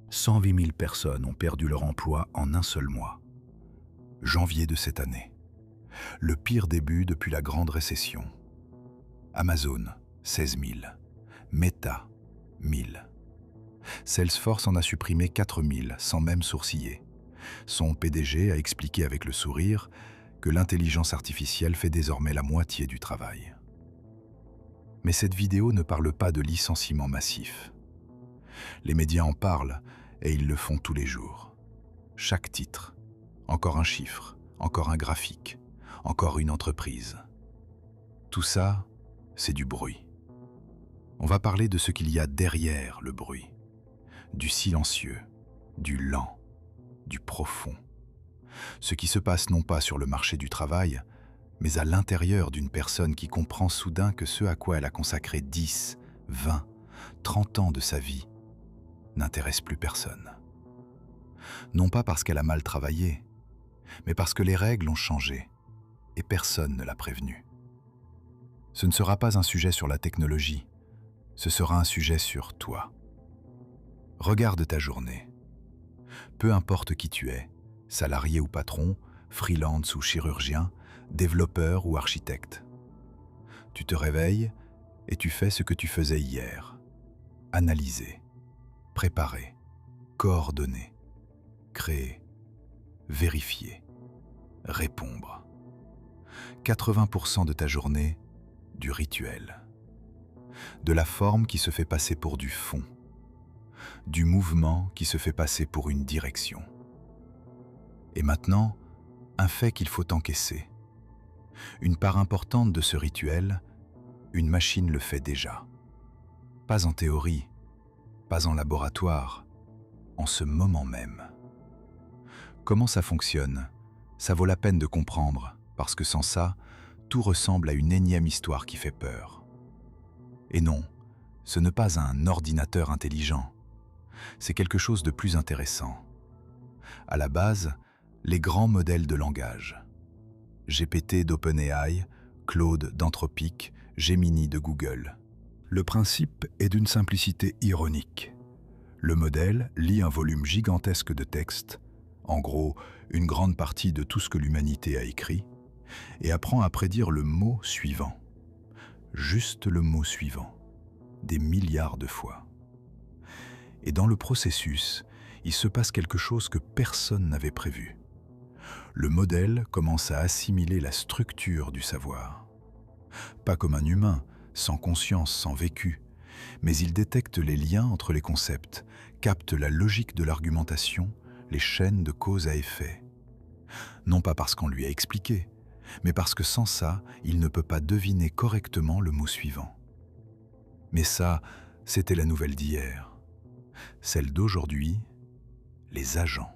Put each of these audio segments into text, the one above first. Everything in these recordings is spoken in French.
108 000 personnes ont perdu leur emploi en un seul mois. Janvier de cette année. Le pire début depuis la grande récession. Amazon, 16 000. Meta, 1 000. Salesforce en a supprimé 4 000 sans même sourciller. Son PDG a expliqué avec le sourire que l'intelligence artificielle fait désormais la moitié du travail. Mais cette vidéo ne parle pas de licenciements massifs. Les médias en parlent et ils le font tous les jours. Chaque titre, encore un chiffre, encore un graphique, encore une entreprise. Tout ça, c'est du bruit. On va parler de ce qu'il y a derrière le bruit, du silencieux, du lent, du profond. Ce qui se passe non pas sur le marché du travail, mais à l'intérieur d'une personne qui comprend soudain que ce à quoi elle a consacré 10, 20, 30 ans de sa vie n'intéresse plus personne. Non pas parce qu'elle a mal travaillé, mais parce que les règles ont changé et personne ne l'a prévenue. Ce ne sera pas un sujet sur la technologie, ce sera un sujet sur toi. Regarde ta journée. Peu importe qui tu es, salarié ou patron, freelance ou chirurgien, développeur ou architecte. Tu te réveilles et tu fais ce que tu faisais hier. Analyser, préparer, coordonner, créer, vérifier, répondre. 80% de ta journée, du rituel. De la forme qui se fait passer pour du fond. Du mouvement qui se fait passer pour une direction. Et maintenant, un fait qu'il faut encaisser. Une part importante de ce rituel, une machine le fait déjà. Pas en théorie, pas en laboratoire, en ce moment même. Comment ça fonctionne? Ça vaut la peine de comprendre, parce que sans ça, tout ressemble à une énième histoire qui fait peur. Et non, ce n'est pas un ordinateur intelligent. C'est quelque chose de plus intéressant. À la base, les grands modèles de langage. GPT d'OpenAI, Claude d'Anthropic, Gemini de Google. Le principe est d'une simplicité ironique. Le modèle lit un volume gigantesque de texte, en gros une grande partie de tout ce que l'humanité a écrit, et apprend à prédire le mot suivant. Juste le mot suivant, des milliards de fois. Et dans le processus, il se passe quelque chose que personne n'avait prévu. Le modèle commence à assimiler la structure du savoir. Pas comme un humain, sans conscience, sans vécu, mais il détecte les liens entre les concepts, capte la logique de l'argumentation, les chaînes de cause à effet. Non pas parce qu'on lui a expliqué, mais parce que sans ça, il ne peut pas deviner correctement le mot suivant. Mais ça, c'était la nouvelle d'hier. Celle d'aujourd'hui, les agents.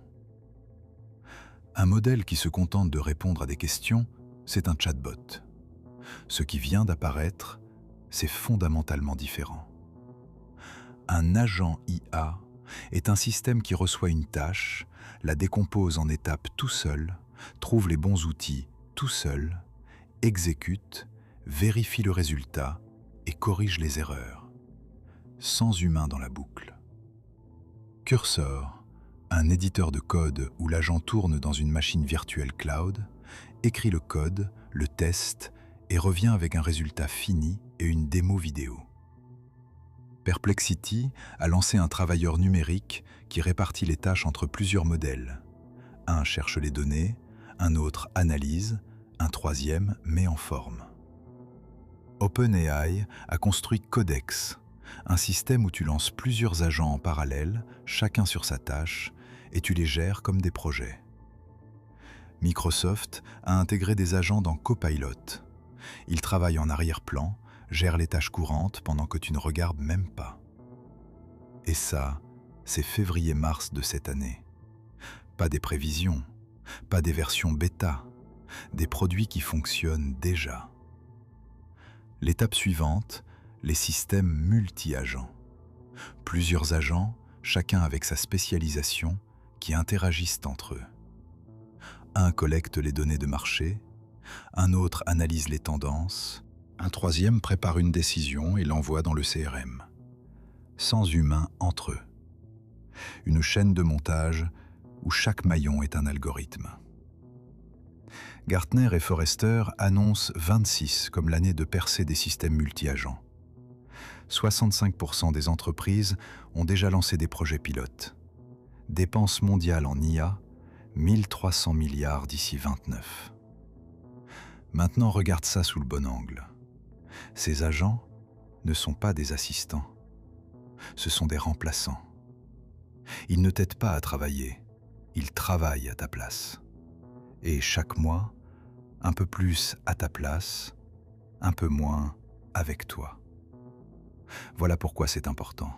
Un modèle qui se contente de répondre à des questions, c'est un chatbot. Ce qui vient d'apparaître, c'est fondamentalement différent. Un agent IA est un système qui reçoit une tâche, la décompose en étapes tout seul, trouve les bons outils tout seul, exécute, vérifie le résultat et corrige les erreurs. Sans humain dans la boucle. Cursor, un éditeur de code où l'agent tourne dans une machine virtuelle cloud, écrit le code, le teste et revient avec un résultat fini et une démo vidéo. Perplexity a lancé un travailleur numérique qui répartit les tâches entre plusieurs modèles. Un cherche les données, un autre analyse, un troisième met en forme. OpenAI a construit Codex, un système où tu lances plusieurs agents en parallèle, chacun sur sa tâche, et tu les gères comme des projets. Microsoft a intégré des agents dans Copilot. Ils travaillent en arrière-plan, gèrent les tâches courantes pendant que tu ne regardes même pas. Et ça, c'est février-mars de cette année. Pas des prévisions, pas des versions bêta, des produits qui fonctionnent déjà. L'étape suivante, les systèmes multi-agents. Plusieurs agents, chacun avec sa spécialisation, qui interagissent entre eux. Un collecte les données de marché, un autre analyse les tendances, un troisième prépare une décision et l'envoie dans le CRM. Sans humain entre eux. une chaîne de montage où chaque maillon est un algorithme. Gartner et Forrester annoncent 26 comme l'année de percée des systèmes multi-agents. 65% des entreprises ont déjà lancé des projets pilotes. Dépenses mondiales en IA, 1300 milliards d'ici 29. Maintenant, regarde ça sous le bon angle. Ces agents ne sont pas des assistants. Ce sont des remplaçants. Ils ne t'aident pas à travailler, ils travaillent à ta place. Et chaque mois, un peu plus à ta place, un peu moins avec toi. Voilà pourquoi c'est important.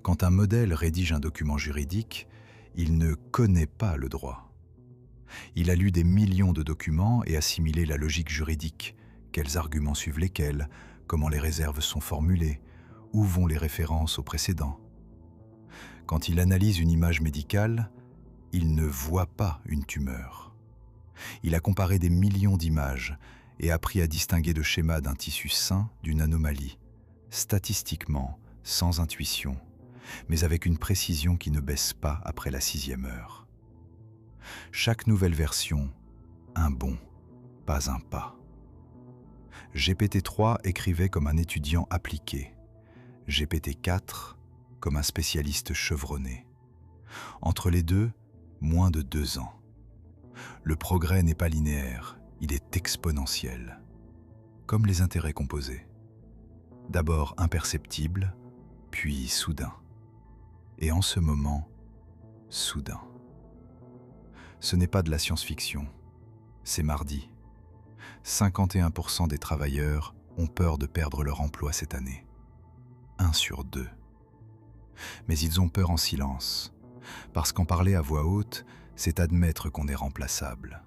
Quand un modèle rédige un document juridique, il ne connaît pas le droit. Il a lu des millions de documents et assimilé la logique juridique, quels arguments suivent lesquels, comment les réserves sont formulées, où vont les références aux précédents. Quand il analyse une image médicale, il ne voit pas une tumeur. Il a comparé des millions d'images et appris à distinguer le schéma d'un tissu sain d'une anomalie, statistiquement, sans intuition, mais avec une précision qui ne baisse pas après la 6e heure. Chaque nouvelle version, un bond, pas un pas. GPT-3 écrivait comme un étudiant appliqué, GPT-4 comme un spécialiste chevronné. Entre les deux, moins de 2 ans. Le progrès n'est pas linéaire, il est exponentiel, comme les intérêts composés. D'abord imperceptible, puis soudain. Et en ce moment, soudain. Ce n'est pas de la science-fiction, c'est mardi. 51% des travailleurs ont peur de perdre leur emploi cette année. 1 sur 2. Mais ils ont peur en silence, parce qu'en parler à voix haute, c'est admettre qu'on est remplaçable.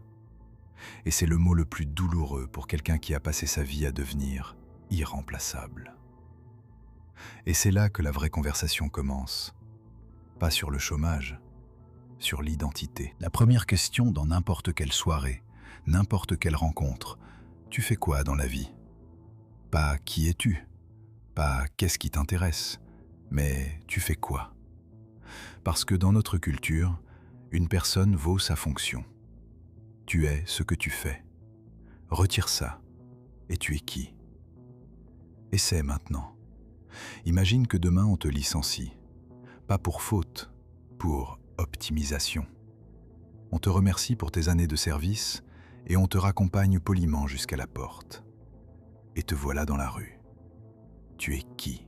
Et c'est le mot le plus douloureux pour quelqu'un qui a passé sa vie à devenir irremplaçable. Et c'est là que la vraie conversation commence. Pas sur le chômage, sur l'identité. La première question dans n'importe quelle soirée, n'importe quelle rencontre, tu fais quoi dans la vie? Pas qui es-tu? Pas qu'est-ce qui t'intéresse? Mais tu fais quoi? Parce que dans notre culture, une personne vaut sa fonction. Tu es ce que tu fais. Retire ça, et tu es qui? Essaie maintenant. Imagine que demain on te licencie. Pas pour faute, pour optimisation. On te remercie pour tes années de service et on te raccompagne poliment jusqu'à la porte. Et te voilà dans la rue. Tu es qui?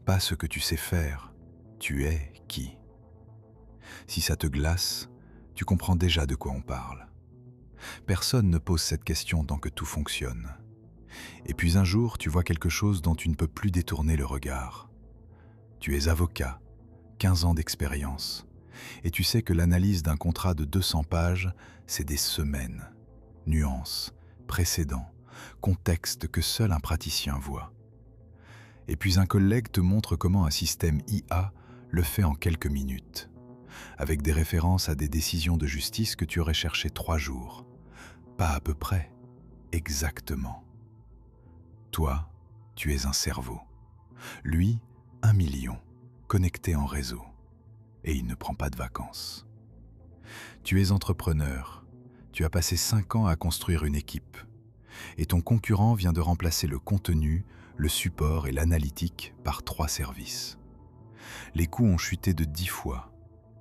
Pas ce que tu sais faire, tu es qui? Si ça te glace, tu comprends déjà de quoi on parle. Personne ne pose cette question tant que tout fonctionne. Et puis un jour, tu vois quelque chose dont tu ne peux plus détourner le regard. Tu es avocat, 15 ans d'expérience, et tu sais que l'analyse d'un contrat de 200 pages, c'est des semaines. Nuances, précédents, contexte que seul un praticien voit. Et puis un collègue te montre comment un système IA le fait en quelques minutes, avec des références à des décisions de justice que tu aurais cherché 3 jours. Pas à peu près, exactement. Toi, tu es un cerveau. Lui, 1 million, connecté en réseau. Et il ne prend pas de vacances. Tu es entrepreneur. Tu as passé 5 ans à construire une équipe. Et ton concurrent vient de remplacer le contenu, le support et l'analytique par 3 services. Les coûts ont chuté de 10 fois.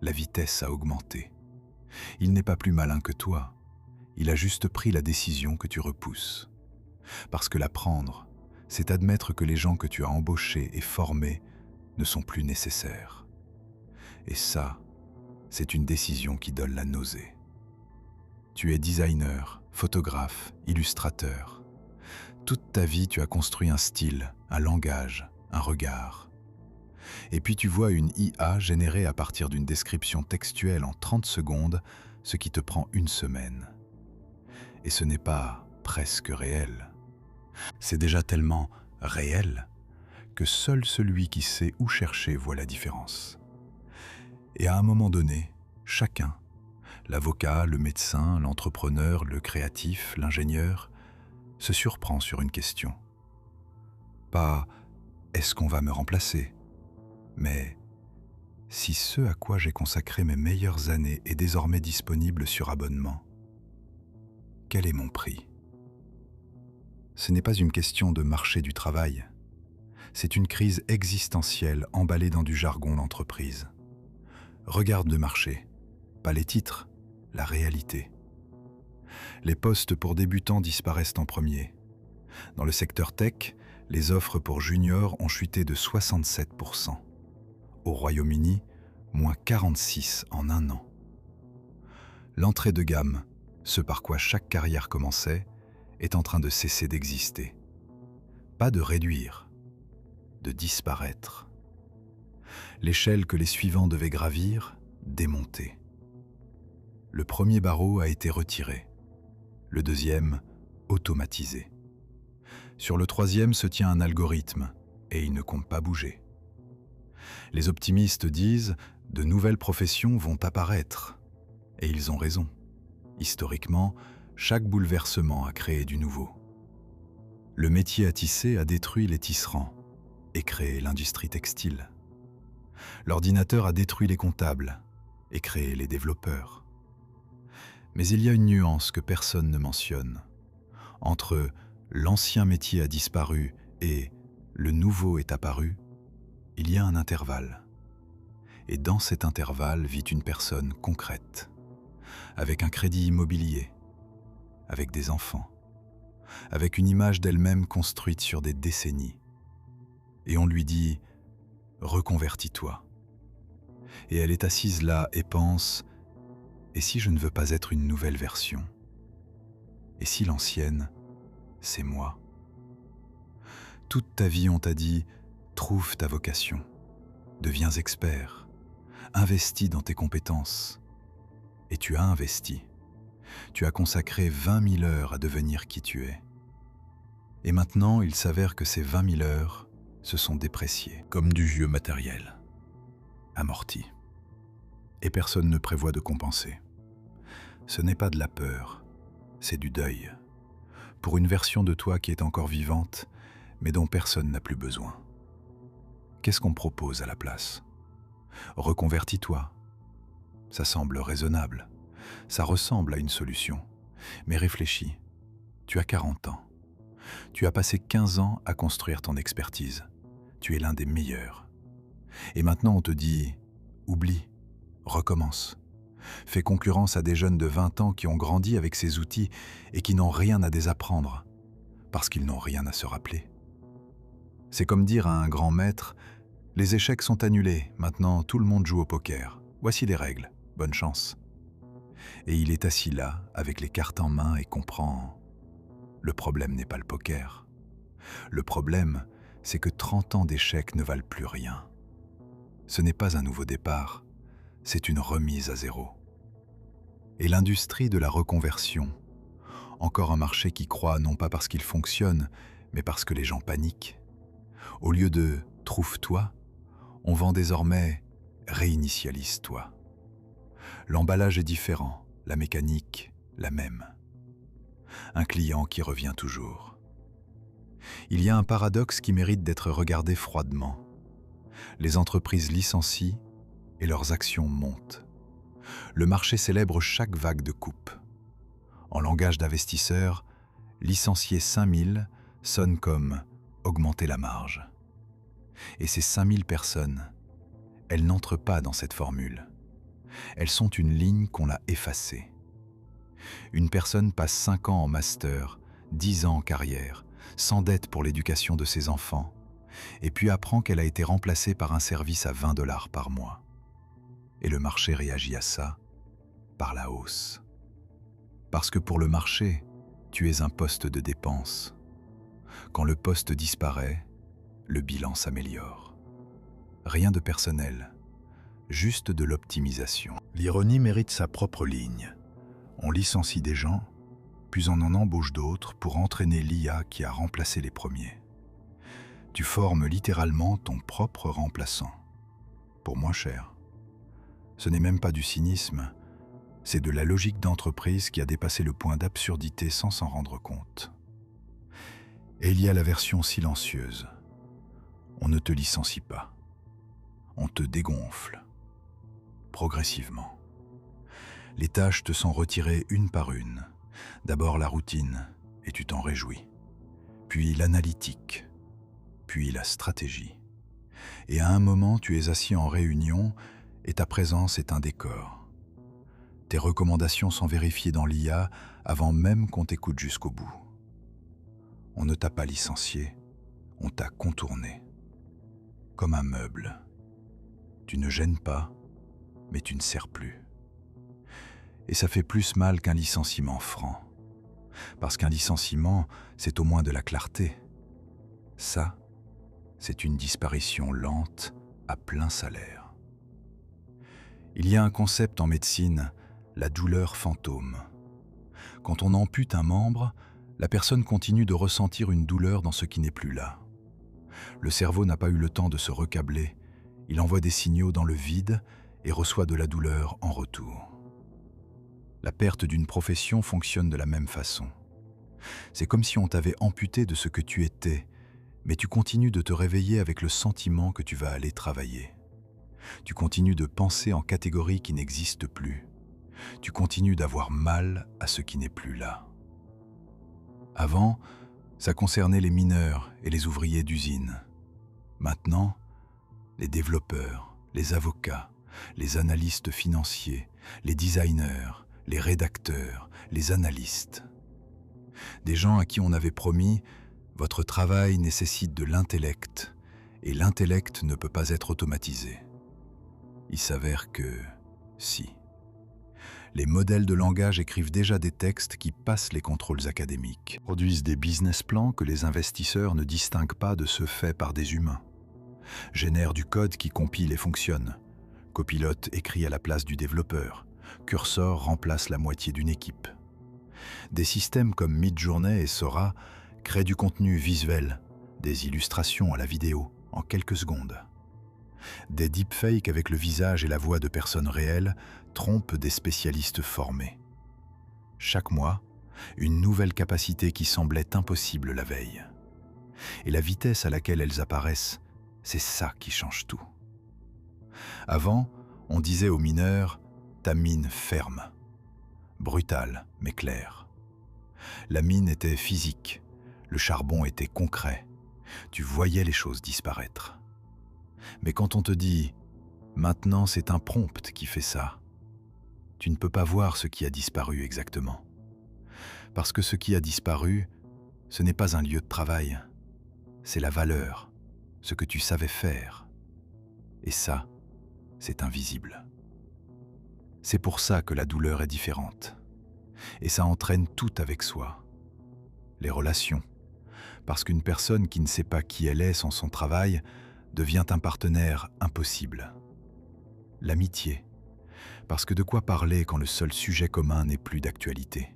La vitesse a augmenté. Il n'est pas plus malin que toi. Il a juste pris la décision que tu repousses. Parce que la prendre, c'est admettre que les gens que tu as embauchés et formés ne sont plus nécessaires. Et ça, c'est une décision qui donne la nausée. Tu es designer, photographe, illustrateur. Toute ta vie, tu as construit un style, un langage, un regard. Et puis tu vois une IA générée à partir d'une description textuelle en 30 secondes, ce qui te prend 1 semaine. Et ce n'est pas presque réel. C'est déjà tellement réel que seul celui qui sait où chercher voit la différence. Et à un moment donné, chacun, l'avocat, le médecin, l'entrepreneur, le créatif, l'ingénieur, se surprend sur une question. Pas « est-ce qu'on va me remplacer ?» mais « Si ce à quoi j'ai consacré mes meilleures années est désormais disponible sur abonnement, quel est mon prix? Ce n'est pas une question de marché du travail, c'est une crise existentielle emballée dans du jargon d'entreprise. Regarde le marché, pas les titres, la réalité. Les postes pour débutants disparaissent en premier. Dans le secteur tech, les offres pour juniors ont chuté de 67%. Au Royaume-Uni, moins 46 en un an. L'entrée de gamme, ce par quoi chaque carrière commençait, est en train de cesser d'exister. Pas de réduire, de disparaître. L'échelle que les suivants devaient gravir, démonter. Le premier barreau a été retiré, le deuxième, automatisé. Sur le troisième se tient un algorithme, et il ne compte pas bouger. Les optimistes disent « de nouvelles professions vont apparaître », et ils ont raison. Historiquement, chaque bouleversement a créé du nouveau. Le métier à tisser a détruit les tisserands et créé l'industrie textile. L'ordinateur a détruit les comptables et créé les développeurs. Mais il y a une nuance que personne ne mentionne. Entre l'ancien métier a disparu et le nouveau est apparu, il y a un intervalle. Et dans cet intervalle vit une personne concrète, avec un crédit immobilier, avec des enfants, avec une image d'elle-même construite sur des décennies. Et on lui dit « reconvertis-toi ». Et elle est assise là et pense « et si je ne veux pas être une nouvelle version? Et si l'ancienne, c'est moi ?» Toute ta vie, on t'a dit « trouve ta vocation, deviens expert, investis dans tes compétences ». Et tu as investi. Tu as consacré 20 000 heures à devenir qui tu es. Et maintenant, il s'avère que ces 20 000 heures se sont dépréciées, comme du vieux matériel, amorti. Et personne ne prévoit de compenser. Ce n'est pas de la peur, c'est du deuil. Pour une version de toi qui est encore vivante, mais dont personne n'a plus besoin. Qu'est-ce qu'on propose à la place? Reconvertis-toi. Ça semble raisonnable. Ça ressemble à une solution. Mais réfléchis. Tu as 40 ans. Tu as passé 15 ans à construire ton expertise. Tu es l'un des meilleurs. Et maintenant on te dit « oublie, recommence ». Fais concurrence à des jeunes de 20 ans qui ont grandi avec ces outils et qui n'ont rien à désapprendre, parce qu'ils n'ont rien à se rappeler. C'est comme dire à un grand maître « les échecs sont annulés, maintenant tout le monde joue au poker. Voici les règles, bonne chance ». Et il est assis là, avec les cartes en main et comprend « le problème n'est pas le poker. Le problème, c'est que 30 ans d'échecs ne valent plus rien. Ce n'est pas un nouveau départ, c'est une remise à zéro. » Et l'industrie de la reconversion, encore un marché qui croît non pas parce qu'il fonctionne, mais parce que les gens paniquent. Au lieu de « trouve-toi », on vend désormais « réinitialise-toi ». L'emballage est différent, la mécanique, la même. Un client qui revient toujours. Il y a un paradoxe qui mérite d'être regardé froidement. Les entreprises licencient et leurs actions montent. Le marché célèbre chaque vague de coupe. En langage d'investisseur, licencier 5000 sonne comme augmenter la marge. Et ces 5000 personnes, elles n'entrent pas dans cette formule. Elles sont une ligne qu'on a effacée. Une personne passe 5 ans en master, 10 ans en carrière, sans dette pour l'éducation de ses enfants, et puis apprend qu'elle a été remplacée par un service à 20 $ par mois. Et le marché réagit à ça par la hausse. Parce que pour le marché, tu es un poste de dépense. Quand le poste disparaît, le bilan s'améliore. Rien de personnel, juste de l'optimisation. L'ironie mérite sa propre ligne. On licencie des gens, puis on en embauche d'autres pour entraîner l'IA qui a remplacé les premiers. Tu formes littéralement ton propre remplaçant, pour moins cher. Ce n'est même pas du cynisme, c'est de la logique d'entreprise qui a dépassé le point d'absurdité sans s'en rendre compte. Et il y a la version silencieuse. On ne te licencie pas. On te dégonfle. progressivement. Les tâches te sont retirées une par une. D'abord la routine, et tu t'en réjouis. Puis l'analytique, puis la stratégie. Et à un moment, tu es assis en réunion et ta présence est un décor. Tes recommandations sont vérifiées dans l'IA avant même qu'on t'écoute jusqu'au bout. On ne t'a pas licencié, on t'a contourné. Comme un meuble. Tu ne gênes pas, mais tu ne sers plus. Et ça fait plus mal qu'un licenciement franc. Parce qu'un licenciement, c'est au moins de la clarté. Ça, c'est une disparition lente à plein salaire. Il y a un concept en médecine, la douleur fantôme. Quand on ampute un membre, la personne continue de ressentir une douleur dans ce qui n'est plus là. Le cerveau n'a pas eu le temps de se recabler, il envoie des signaux dans le vide et reçoit de la douleur en retour. La perte d'une profession fonctionne de la même façon. C'est comme si on t'avait amputé de ce que tu étais, mais tu continues de te réveiller avec le sentiment que tu vas aller travailler. Tu continues de penser en catégories qui n'existent plus. Tu continues d'avoir mal à ce qui n'est plus là. Avant, ça concernait les mineurs et les ouvriers d'usine. Maintenant, les développeurs, les avocats, les analystes financiers, les designers, les rédacteurs, les analystes. Des gens à qui on avait promis « Votre travail nécessite de l'intellect et l'intellect ne peut pas être automatisé ». Il s'avère que si. Les modèles de langage écrivent déjà des textes qui passent les contrôles académiques, produisent des business plans que les investisseurs ne distinguent pas de ceux faits par des humains, génèrent du code qui compile et fonctionne, copilote écrit à la place du développeur, Cursor remplace la moitié d'une équipe. Des systèmes comme Midjourney et Sora créent du contenu visuel, des illustrations à la vidéo, en quelques secondes. Des deepfakes avec le visage et la voix de personnes réelles trompent des spécialistes formés. Chaque mois, une nouvelle capacité qui semblait impossible la veille. Et la vitesse à laquelle elles apparaissent, c'est ça qui change tout. Avant, on disait aux mineurs « ta mine ferme », brutale mais claire. La mine était physique, le charbon était concret, tu voyais les choses disparaître. Mais quand on te dit « maintenant c'est un prompt qui fait ça », tu ne peux pas voir ce qui a disparu exactement. Parce que ce qui a disparu, ce n'est pas un lieu de travail, c'est la valeur, ce que tu savais faire. Et ça, c'est invisible. C'est pour ça que la douleur est différente. Et ça entraîne tout avec soi. Les relations. Parce qu'une personne qui ne sait pas qui elle est sans son travail devient un partenaire impossible. L'amitié. Parce que de quoi parler quand le seul sujet commun n'est plus d'actualité.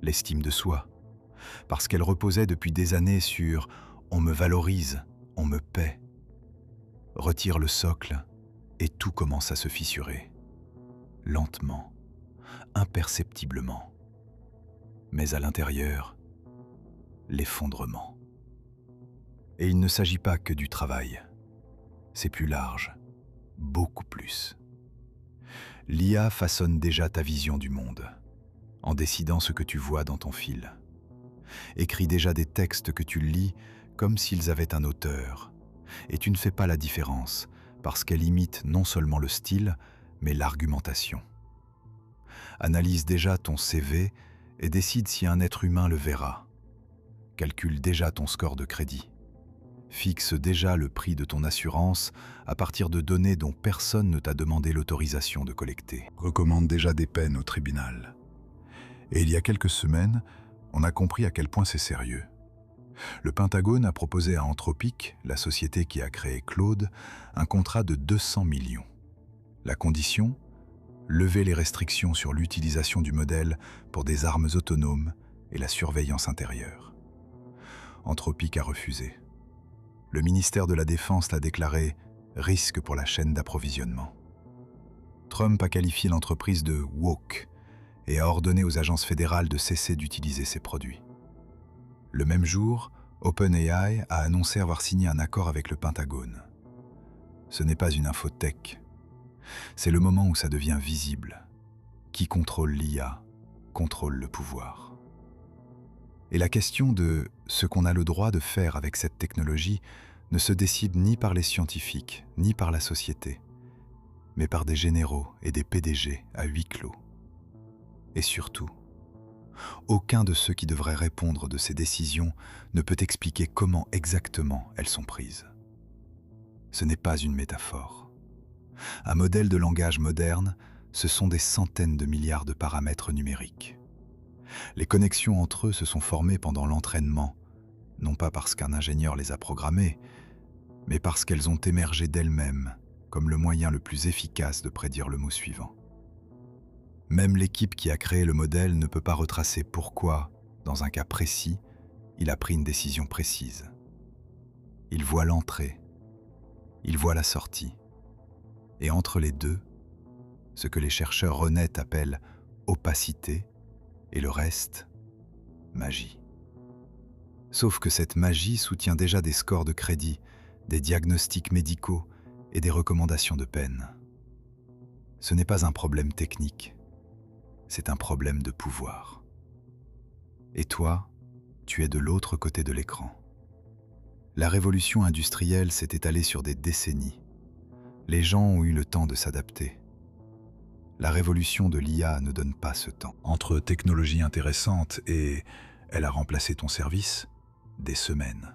L'estime de soi. Parce qu'elle reposait depuis des années sur « on me valorise, on me paie ». Retire le socle et tout commence à se fissurer. Lentement, imperceptiblement. Mais à l'intérieur, l'effondrement. Et il ne s'agit pas que du travail. C'est plus large, beaucoup plus. L'IA façonne déjà ta vision du monde, en décidant ce que tu vois dans ton fil. Écrit déjà des textes que tu lis comme s'ils avaient un auteur, et tu ne fais pas la différence, parce qu'elle imite non seulement le style, mais l'argumentation. Analyse déjà ton CV et décide si un être humain le verra. Calcule déjà ton score de crédit. Fixe déjà le prix de ton assurance à partir de données dont personne ne t'a demandé l'autorisation de collecter. Recommande déjà des peines au tribunal. Et il y a quelques semaines, on a compris à quel point c'est sérieux. Le Pentagone a proposé à Anthropic, la société qui a créé Claude, un contrat de 200 millions. La condition ? Lever les restrictions sur l'utilisation du modèle pour des armes autonomes et la surveillance intérieure. Anthropic a refusé. Le ministère de la Défense l'a déclaré « risque pour la chaîne d'approvisionnement ». Trump a qualifié l'entreprise de « woke » et a ordonné aux agences fédérales de cesser d'utiliser ses produits. Le même jour, OpenAI a annoncé avoir signé un accord avec le Pentagone. Ce n'est pas une info tech. C'est le moment où ça devient visible. Qui contrôle l'IA contrôle le pouvoir. Et la question de ce qu'on a le droit de faire avec cette technologie ne se décide ni par les scientifiques, ni par la société, mais par des généraux et des PDG à huis clos. Et surtout, aucun de ceux qui devraient répondre de ces décisions ne peut expliquer comment exactement elles sont prises. Ce n'est pas une métaphore. Un modèle de langage moderne, ce sont des centaines de milliards de paramètres numériques. Les connexions entre eux se sont formées pendant l'entraînement, non pas parce qu'un ingénieur les a programmées, mais parce qu'elles ont émergé d'elles-mêmes comme le moyen le plus efficace de prédire le mot suivant. Même l'équipe qui a créé le modèle ne peut pas retracer pourquoi, dans un cas précis, il a pris une décision précise. Il voit l'entrée, il voit la sortie, et entre les deux, ce que les chercheurs honnêtes appellent opacité et le reste, magie. Sauf que cette magie soutient déjà des scores de crédit, des diagnostics médicaux et des recommandations de peine. Ce n'est pas un problème technique, c'est un problème de pouvoir. Et toi, tu es de l'autre côté de l'écran. La révolution industrielle s'est étalée sur des décennies. Les gens ont eu le temps de s'adapter. La révolution de l'IA ne donne pas ce temps. Entre technologie intéressante et elle a remplacé ton service, des semaines.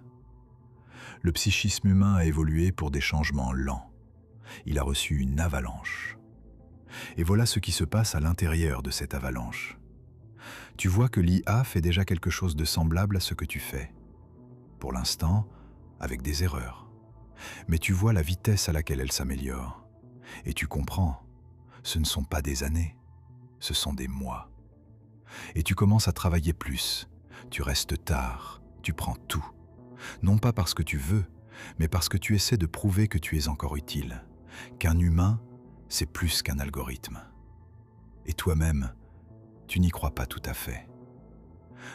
Le psychisme humain a évolué pour des changements lents. Il a reçu une avalanche. Et voilà ce qui se passe à l'intérieur de cette avalanche. Tu vois que l'IA fait déjà quelque chose de semblable à ce que tu fais. Pour l'instant, avec des erreurs. Mais tu vois la vitesse à laquelle elle s'améliore. Et tu comprends, ce ne sont pas des années, ce sont des mois. Et tu commences à travailler plus, tu restes tard, tu prends tout. Non pas parce que tu veux, mais parce que tu essaies de prouver que tu es encore utile, qu'un humain, c'est plus qu'un algorithme. Et toi-même, tu n'y crois pas tout à fait.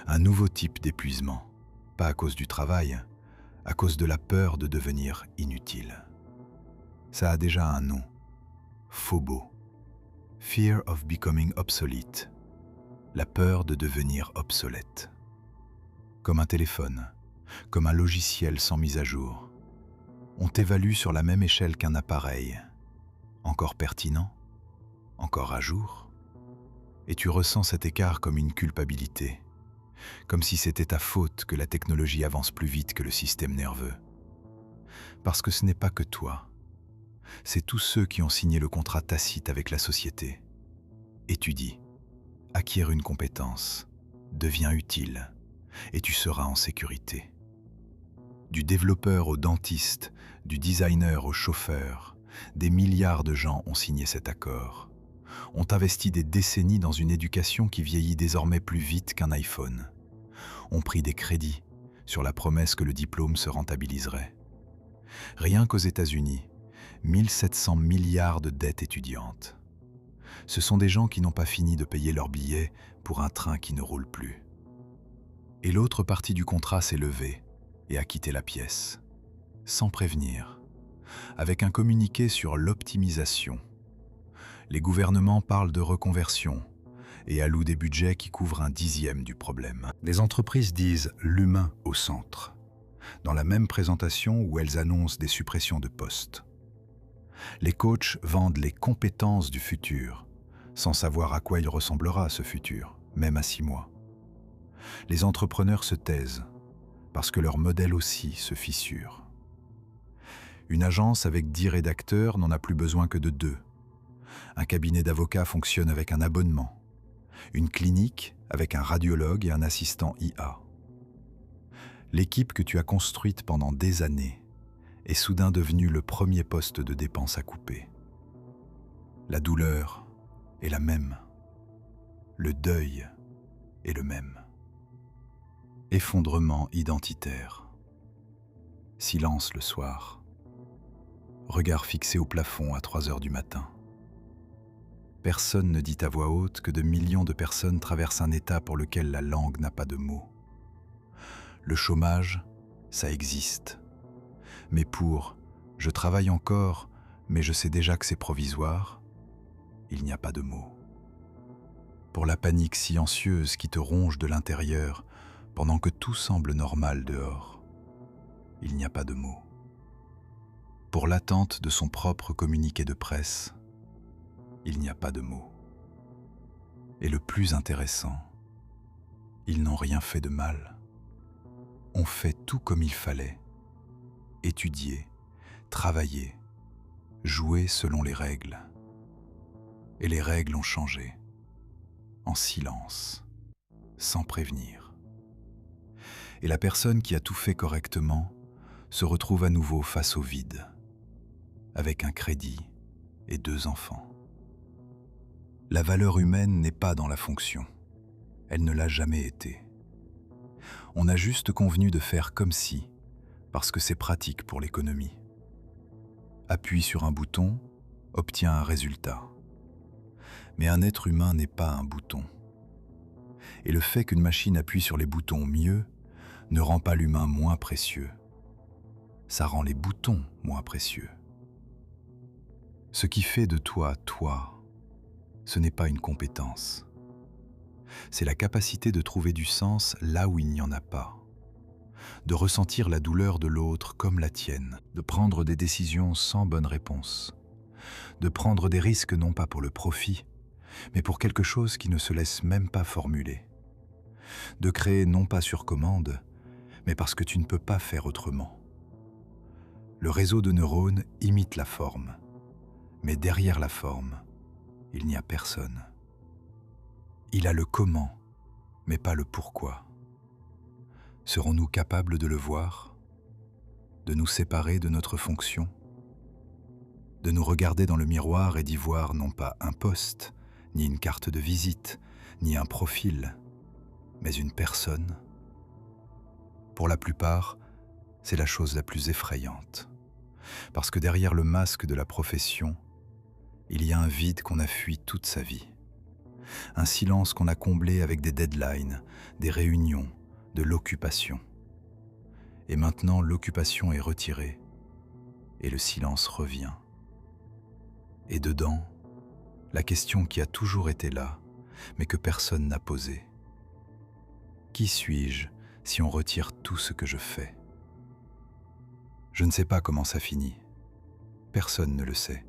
Un nouveau type d'épuisement, pas à cause du travail, à cause de la peur de devenir inutile. Ça a déjà un nom, Phobo. Fear of becoming obsolete. La peur de devenir obsolète. Comme un téléphone, comme un logiciel sans mise à jour. On t'évalue sur la même échelle qu'un appareil. Encore pertinent, encore à jour. Et tu ressens cet écart comme une culpabilité, comme si c'était ta faute que la technologie avance plus vite que le système nerveux. Parce que ce n'est pas que toi, c'est tous ceux qui ont signé le contrat tacite avec la société. Étudie, acquiert une compétence, deviens utile, et tu seras en sécurité. Du développeur au dentiste, du designer au chauffeur, des milliards de gens ont signé cet accord. Ont investi des décennies dans une éducation qui vieillit désormais plus vite qu'un iPhone. Ont pris des crédits sur la promesse que le diplôme se rentabiliserait. Rien qu'aux États-Unis, 1700 milliards de dettes étudiantes. Ce sont des gens qui n'ont pas fini de payer leur billet pour un train qui ne roule plus. Et l'autre partie du contrat s'est levée et a quitté la pièce, sans prévenir, avec un communiqué sur l'optimisation. Les gouvernements parlent de reconversion et allouent des budgets qui couvrent un dixième du problème. Les entreprises disent l'humain au centre, dans la même présentation où elles annoncent des suppressions de postes. Les coachs vendent les compétences du futur, sans savoir à quoi il ressemblera ce futur, même à 6 mois. Les entrepreneurs se taisent, parce que leur modèle aussi se fissure. Une agence avec 10 rédacteurs n'en a plus besoin que de 2. Un cabinet d'avocats fonctionne avec un abonnement. Une clinique avec un radiologue et un assistant IA. L'équipe que tu as construite pendant des années est soudain devenue le premier poste de dépense à couper. La douleur est la même. Le deuil est le même. Effondrement identitaire. Silence le soir. Regard fixé au plafond à 3 heures du matin. Personne ne dit à voix haute que de millions de personnes traversent un état pour lequel la langue n'a pas de mots. Le chômage, ça existe. Mais pour « je travaille encore », mais je sais déjà que c'est provisoire, il n'y a pas de mots. Pour la panique silencieuse qui te ronge de l'intérieur pendant que tout semble normal dehors, il n'y a pas de mots. Pour l'attente de son propre communiqué de presse, il n'y a pas de mots. Et le plus intéressant, ils n'ont rien fait de mal. On fait tout comme il fallait, étudier, travailler, jouer selon les règles. Et les règles ont changé, en silence, sans prévenir. Et la personne qui a tout fait correctement se retrouve à nouveau face au vide, avec un crédit et 2 enfants. La valeur humaine n'est pas dans la fonction. Elle ne l'a jamais été. On a juste convenu de faire comme si, parce que c'est pratique pour l'économie. Appuie sur un bouton, obtient un résultat. Mais un être humain n'est pas un bouton. Et le fait qu'une machine appuie sur les boutons mieux ne rend pas l'humain moins précieux. Ça rend les boutons moins précieux. Ce qui fait de toi, toi, ce n'est pas une compétence. C'est la capacité de trouver du sens là où il n'y en a pas, de ressentir la douleur de l'autre comme la tienne, de prendre des décisions sans bonne réponse, de prendre des risques non pas pour le profit, mais pour quelque chose qui ne se laisse même pas formuler, de créer non pas sur commande, mais parce que tu ne peux pas faire autrement. Le réseau de neurones imite la forme, mais derrière la forme, il n'y a personne. Il a le comment, mais pas le pourquoi. Serons-nous capables de le voir, de nous séparer de notre fonction, de nous regarder dans le miroir et d'y voir non pas un poste, ni une carte de visite, ni un profil, mais une personne? Pour la plupart, c'est la chose la plus effrayante, parce que derrière le masque de la profession, il y a un vide qu'on a fui toute sa vie. Un silence qu'on a comblé avec des deadlines, des réunions, de l'occupation. Et maintenant, l'occupation est retirée et le silence revient. Et dedans, la question qui a toujours été là, mais que personne n'a posée. Qui suis-je si on retire tout ce que je fais? Je ne sais pas comment ça finit. Personne ne le sait.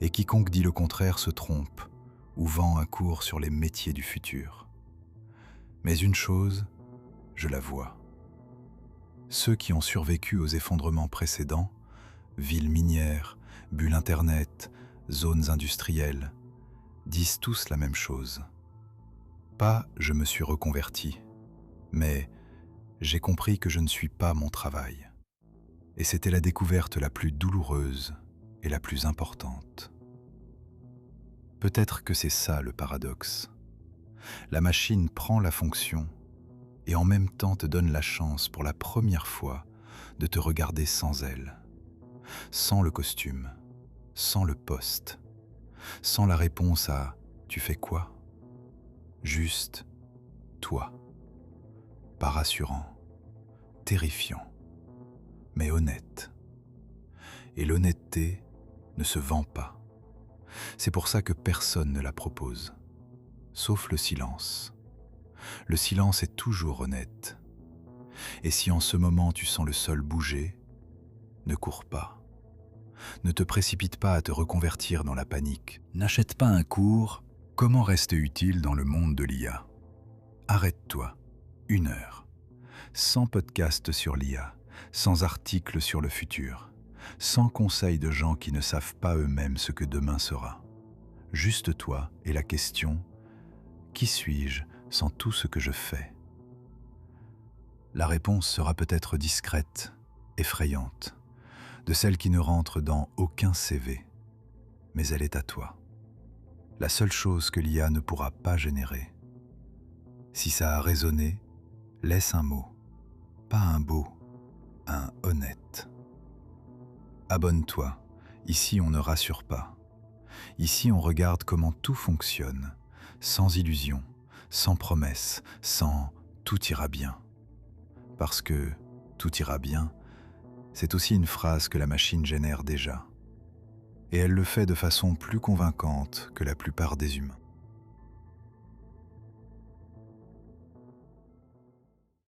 Et quiconque dit le contraire se trompe ou vend un cours sur les métiers du futur. Mais une chose, je la vois. Ceux qui ont survécu aux effondrements précédents, villes minières, bulles Internet, zones industrielles, disent tous la même chose. Pas « je me suis reconverti », mais « j'ai compris que je ne suis pas mon travail ». Et c'était la découverte la plus douloureuse et la plus importante. Peut-être que c'est ça le paradoxe. La machine prend la fonction et en même temps te donne la chance pour la première fois de te regarder sans elle, sans le costume, sans le poste, sans la réponse à « tu fais quoi ?» Juste toi. Pas rassurant, terrifiant, mais honnête. Et l'honnêteté ne se vend pas. C'est pour ça que personne ne la propose, sauf le silence. Le silence est toujours honnête. Et si en ce moment tu sens le sol bouger, ne cours pas. Ne te précipite pas à te reconvertir dans la panique. N'achète pas un cours « Comment rester utile dans le monde de l'IA ?» Arrête-toi, 1 heure. Sans podcast sur l'IA, sans article sur le futur, sans conseils de gens qui ne savent pas eux-mêmes ce que demain sera. Juste toi et la question « Qui suis-je sans tout ce que je fais ?» La réponse sera peut-être discrète, effrayante, de celle qui ne rentre dans aucun CV, mais elle est à toi. La seule chose que l'IA ne pourra pas générer. Si ça a résonné, laisse un mot, pas un beau, un honnête. Abonne-toi, ici on ne rassure pas. Ici on regarde comment tout fonctionne, sans illusion, sans promesse, sans « tout ira bien ». Parce que « tout ira bien », c'est aussi une phrase que la machine génère déjà. et elle le fait de façon plus convaincante que la plupart des humains.